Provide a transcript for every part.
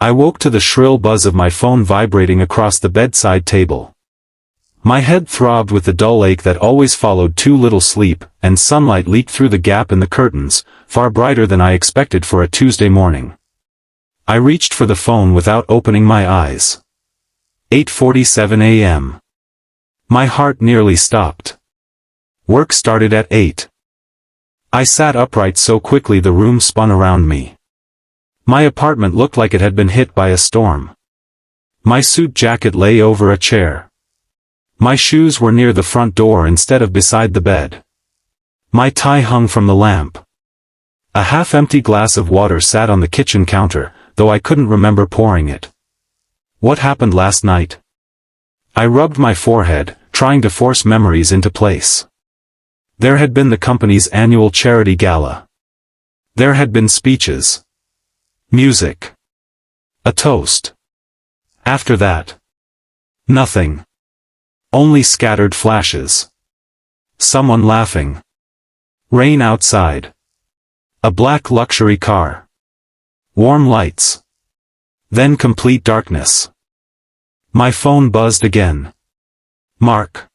I woke to the shrill buzz of my phone vibrating across the bedside table. My head throbbed with the dull ache that always followed too little sleep, and sunlight leaked through the gap in the curtains, far brighter than I expected for a Tuesday morning. I reached for the phone without opening my eyes. 8:47 a.m. My heart nearly stopped. Work started at 8. I sat upright so quickly the room spun around me. My apartment looked like it had been hit by a storm. My suit jacket lay over a chair. My shoes were near the front door instead of beside the bed. My tie hung from the lamp. A half-empty glass of water sat on the kitchen counter, though I couldn't remember pouring it. What happened last night? I rubbed my forehead, trying to force memories into place. There had been the company's annual charity gala. There had been speeches. Music. A toast. After that. Nothing. Only scattered flashes. Someone laughing. Rain outside. A black luxury car. Warm lights. Then complete darkness. My phone buzzed again. Mark.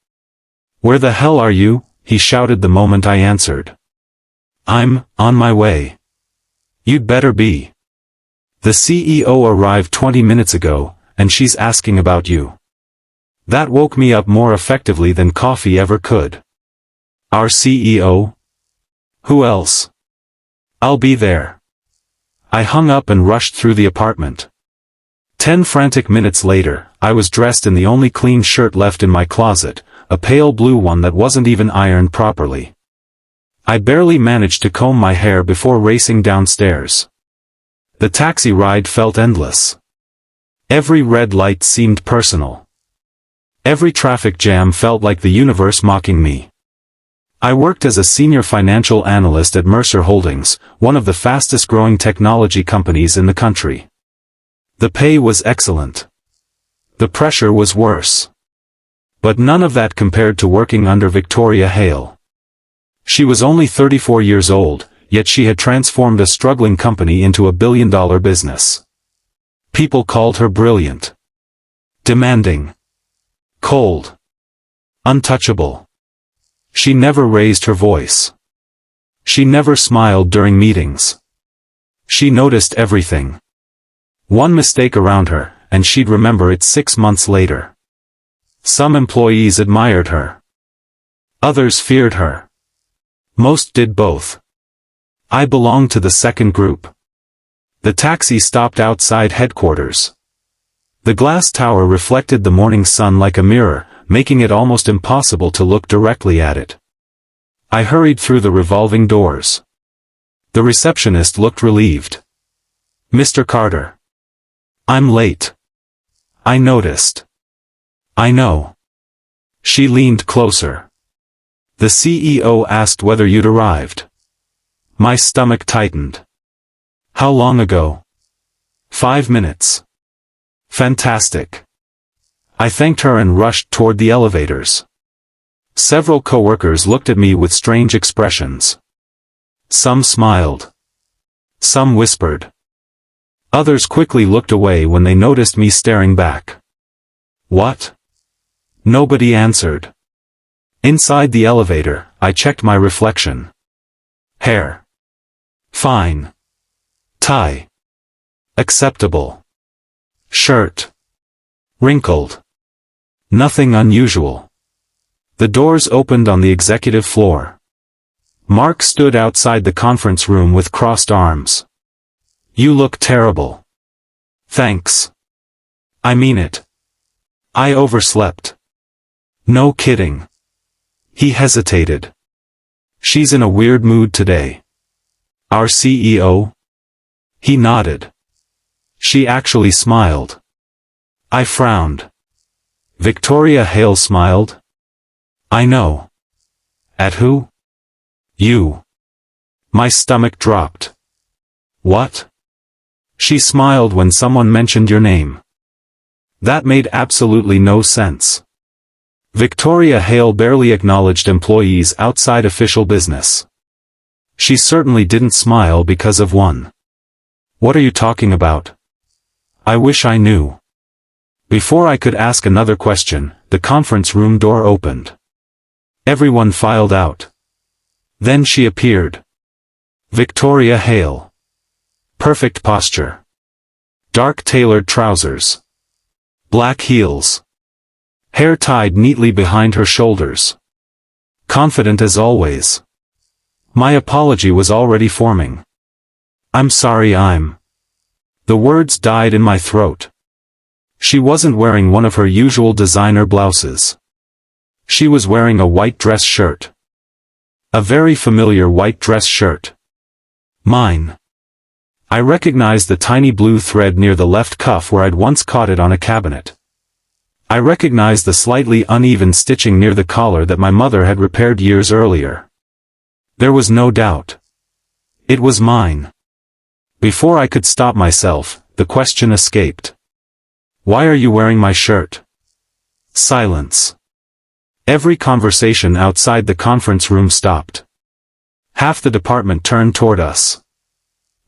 Where the hell are you? He shouted the moment I answered. I'm on my way. You'd better be. The CEO arrived 20 minutes ago, and she's asking about you. That woke me up more effectively than coffee ever could. Our CEO? Who else? I'll be there. I hung up and rushed through the apartment. 10 frantic minutes later, I was dressed in the only clean shirt left in my closet, a pale blue one that wasn't even ironed properly. I barely managed to comb my hair before racing downstairs. The taxi ride felt endless. Every red light seemed personal. Every traffic jam felt like the universe mocking me. I worked as a senior financial analyst at Mercer Holdings, one of the fastest-growing technology companies in the country. The pay was excellent. The pressure was worse. But none of that compared to working under Victoria Hale. She was only 34 years old, yet she had transformed a struggling company into a billion-dollar business. People called her brilliant. Demanding. Cold. Untouchable. She never raised her voice. She never smiled during meetings. She noticed everything. One mistake around her, and she'd remember it 6 months later. Some employees admired her. Others feared her. Most did both. I belonged to the second group. The taxi stopped outside headquarters. The glass tower reflected the morning sun like a mirror, making it almost impossible to look directly at it. I hurried through the revolving doors. The receptionist looked relieved. Mr. Carter. I'm late. I noticed. I know. She leaned closer. The CEO asked whether you'd arrived. My stomach tightened. How long ago? 5 minutes. Fantastic. I thanked her and rushed toward the elevators. Several coworkers looked at me with strange expressions. Some smiled. Some whispered. Others quickly looked away when they noticed me staring back. What? Nobody answered. Inside the elevator, I checked my reflection. Hair. Fine. Tie. Acceptable. Shirt. Wrinkled. Nothing unusual. The doors opened on the executive floor. Mark stood outside the conference room with crossed arms. You look terrible. Thanks. I mean it. I overslept. No kidding. He hesitated. She's in a weird mood today. Our CEO? He nodded. She actually smiled. I frowned. Victoria Hale smiled. I know. At who? You. My stomach dropped. What? She smiled when someone mentioned your name. That made absolutely no sense. Victoria Hale barely acknowledged employees outside official business. She certainly didn't smile because of one. What are you talking about? I wish I knew. Before I could ask another question, the conference room door opened. Everyone filed out. Then she appeared. Victoria Hale. Perfect posture. Dark tailored trousers. Black heels. Hair tied neatly behind her shoulders. Confident as always. My apology was already forming. I'm sorry The words died in my throat. She wasn't wearing one of her usual designer blouses. She was wearing a white dress shirt. A very familiar white dress shirt. Mine. I recognized the tiny blue thread near the left cuff where I'd once caught it on a cabinet. I recognized the slightly uneven stitching near the collar that my mother had repaired years earlier. There was no doubt. It was mine. Before I could stop myself, the question escaped. Why are you wearing my shirt? Silence. Every conversation outside the conference room stopped. Half the department turned toward us.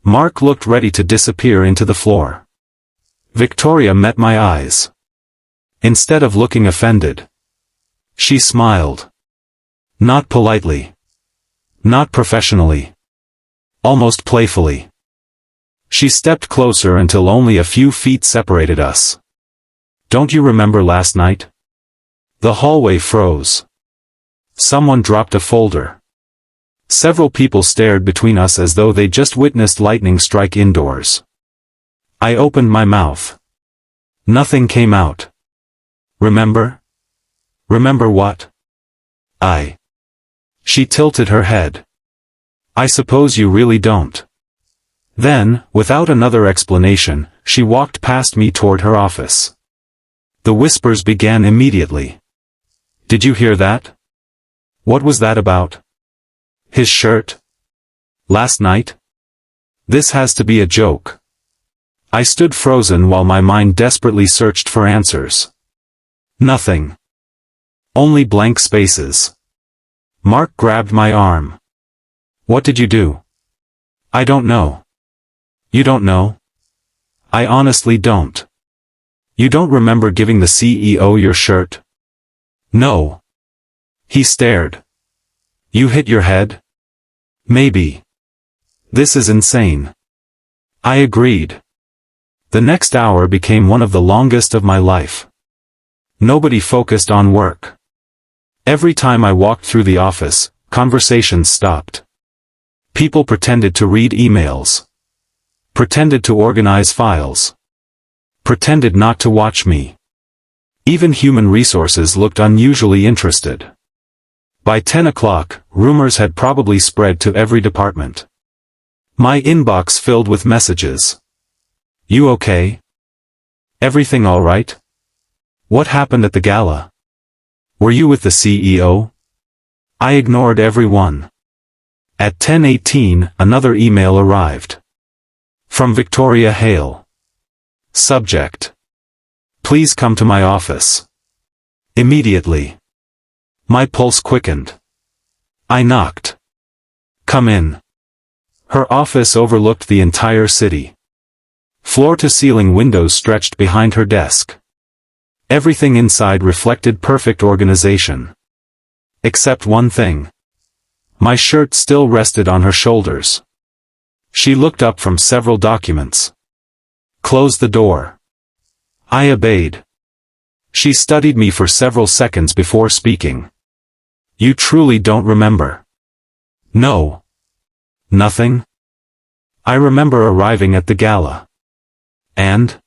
Mark looked ready to disappear into the floor. Victoria met my eyes. Instead of looking offended, she smiled. Not politely. Not professionally. Almost playfully. She stepped closer until only a few feet separated us. Don't you remember last night? The hallway froze. Someone dropped a folder. Several people stared between us as though they just witnessed lightning strike indoors. I opened my mouth. Nothing came out. Remember? Remember what? She tilted her head. I suppose you really don't. Then, without another explanation, she walked past me toward her office. The whispers began immediately. Did you hear that? What was that about? His shirt? Last night? This has to be a joke. I stood frozen while my mind desperately searched for answers. Nothing. Only blank spaces. Mark grabbed my arm. What did you do? I don't know. You don't know? I honestly don't. You don't remember giving the CEO your shirt? No. He stared. You hit your head? Maybe. This is insane. I agreed. The next hour became one of the longest of my life. Nobody focused on work. Every time I walked through the office, conversations stopped. People pretended to read emails. Pretended to organize files. Pretended not to watch me. Even human resources looked unusually interested. By 10 o'clock, rumors had probably spread to every department. My inbox filled with messages. You okay? Everything all right? What happened at the gala? Were you with the CEO? I ignored everyone. At 10:18, another email arrived. From Victoria Hale. Subject. Please come to my office. Immediately. My pulse quickened. I knocked. Come in. Her office overlooked the entire city. Floor-to-ceiling windows stretched behind her desk. Everything inside reflected perfect organization. Except one thing. My shirt still rested on her shoulders. She looked up from several documents. Close the door. I obeyed. She studied me for several seconds before speaking. You truly don't remember? No. Nothing? I remember arriving at the gala. And?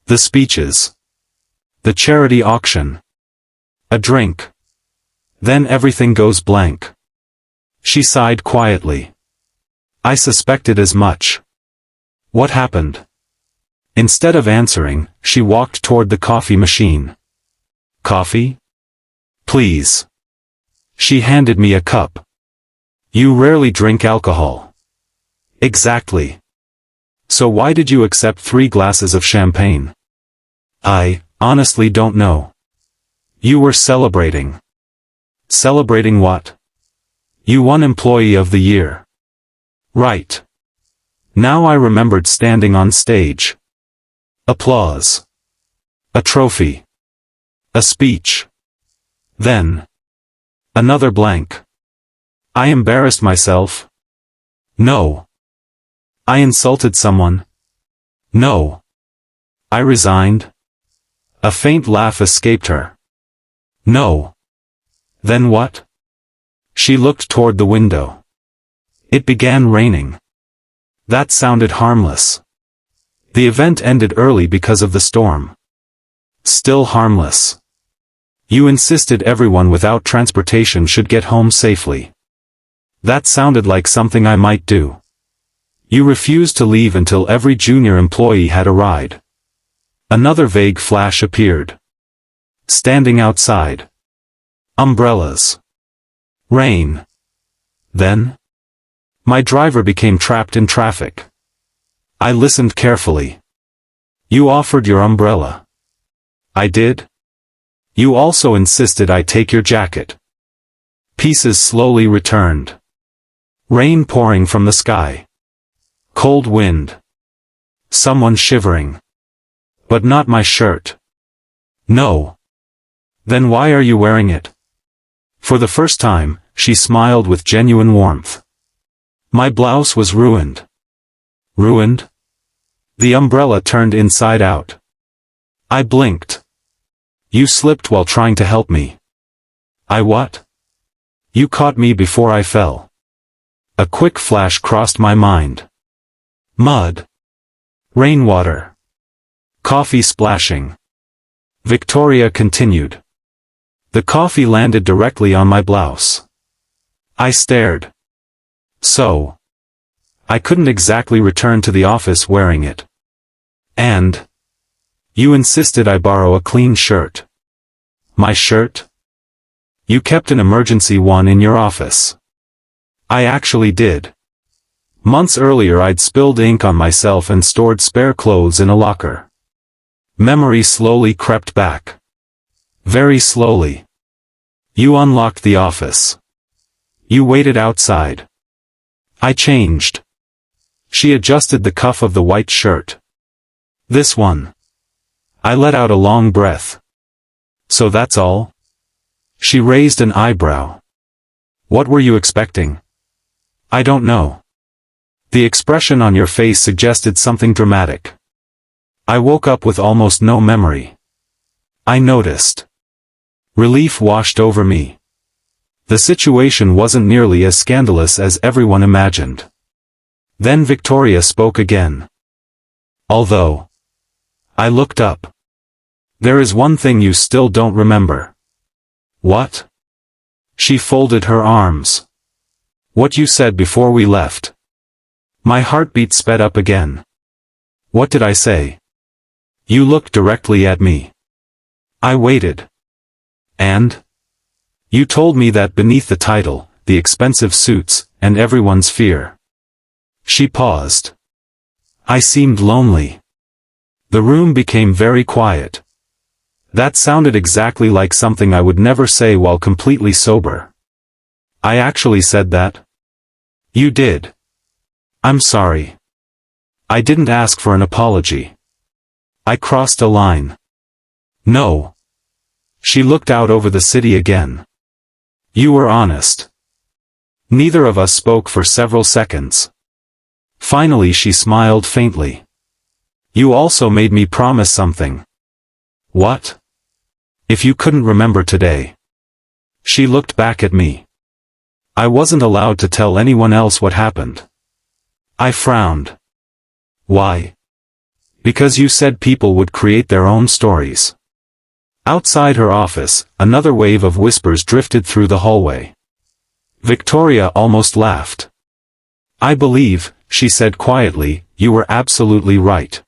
The speeches. The charity auction. A drink. Then everything goes blank. She sighed quietly. I suspected as much. What happened? Instead of answering, she walked toward the coffee machine. Coffee? Please. She handed me a cup. You rarely drink alcohol. Exactly. So why did you accept 3 glasses of champagne? I honestly don't know. You were celebrating. Celebrating what? You won Employee of the Year. Right. Now I remembered standing on stage. Applause. A trophy. A speech. Then. Another blank. I embarrassed myself. No. I insulted someone. No. I resigned. A faint laugh escaped her. No. Then what? She looked toward the window. It began raining. That sounded harmless. The event ended early because of the storm. Still harmless. You insisted everyone without transportation should get home safely. That sounded like something I might do. You refused to leave until every junior employee had a ride. Another vague flash appeared. Standing outside. Umbrellas. Rain. Then? My driver became trapped in traffic. I listened carefully. You offered your umbrella. I did. You also insisted I take your jacket. Pieces slowly returned. Rain pouring from the sky. Cold wind. Someone shivering. But not my shirt. No. Then why are you wearing it? For the first time, she smiled with genuine warmth. My blouse was ruined. Ruined? The umbrella turned inside out. I blinked. You slipped while trying to help me. I what? You caught me before I fell. A quick flash crossed my mind. Mud. Rainwater. Coffee splashing. Victoria continued. The coffee landed directly on my blouse. I stared. So. I couldn't exactly return to the office wearing it. And. You insisted I borrow a clean shirt. My shirt? You kept an emergency one in your office. I actually did. Months earlier I'd spilled ink on myself and stored spare clothes in a locker. Memory slowly crept back. Very slowly. You unlocked the office. You waited outside. I changed. She adjusted the cuff of the white shirt. This one. I let out a long breath. So that's all? She raised an eyebrow. What were you expecting? I don't know. The expression on your face suggested something dramatic. I woke up with almost no memory. I noticed. Relief washed over me. The situation wasn't nearly as scandalous as everyone imagined. Then Victoria spoke again. Although. I looked up. There is one thing you still don't remember. What? She folded her arms. What you said before we left. My heartbeat sped up again. What did I say? You looked directly at me. I waited. And? You told me that beneath the title, the expensive suits, and everyone's fear. She paused. I seemed lonely. The room became very quiet. That sounded exactly like something I would never say while completely sober. I actually said that? You did. I'm sorry. I didn't ask for an apology. I crossed a line. No. She looked out over the city again. You were honest. Neither of us spoke for several seconds. Finally she smiled faintly. You also made me promise something. What? If you couldn't remember today. She looked back at me. I wasn't allowed to tell anyone else what happened. I frowned. Why? Because you said people would create their own stories. Outside her office, another wave of whispers drifted through the hallway. Victoria almost laughed. I believe, she said quietly, you were absolutely right.